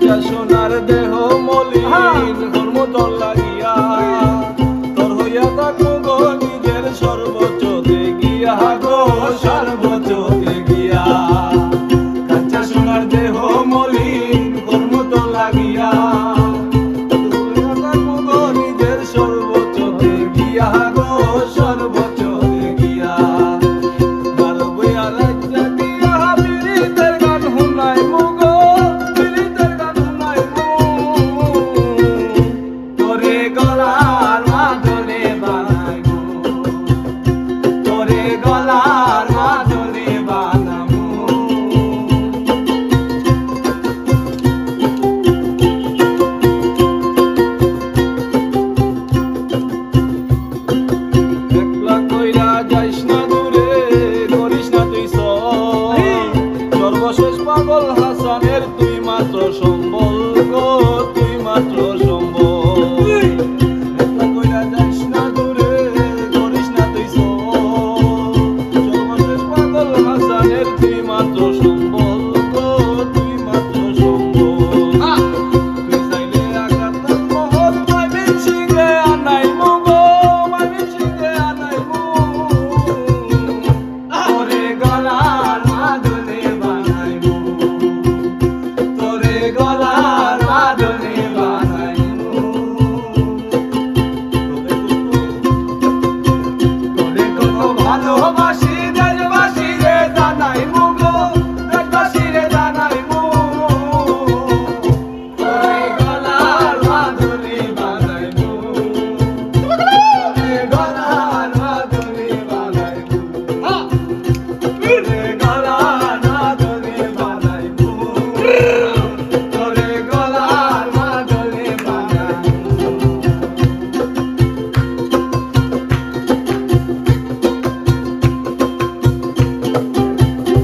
কাঁচা সোনার দেহ মলিন কর্ম তোর লাগিয়া তোর হইয়া থাকো গো নিজের সর্বোচ্চ গিয়া গো সর্বোচ্চ গিয়া কাঁচা সোনার দেহ মলিন কর্ম তোর লাগিয়া তোর হইয়া থাকো গো নিজের সর্বোচ্চ গিয়া গো সর্বোচ্চ গিয়া পাগল হাসানের তুই মাত্র সম্বল গো তুই মাত্র সম্বল একলা কইরা যাইস না দূরে করিস না তুই সর্বশেষ পাগল হাসানের তুই মাত্র সম্বল গো তুই মাত্র সম্বল তুই চাইলে আঘাত মহল মাইবিন সিংহে আনাই মগো মাইবিন সিংহে আনাই মো ওরে গলার মাদুরে গলা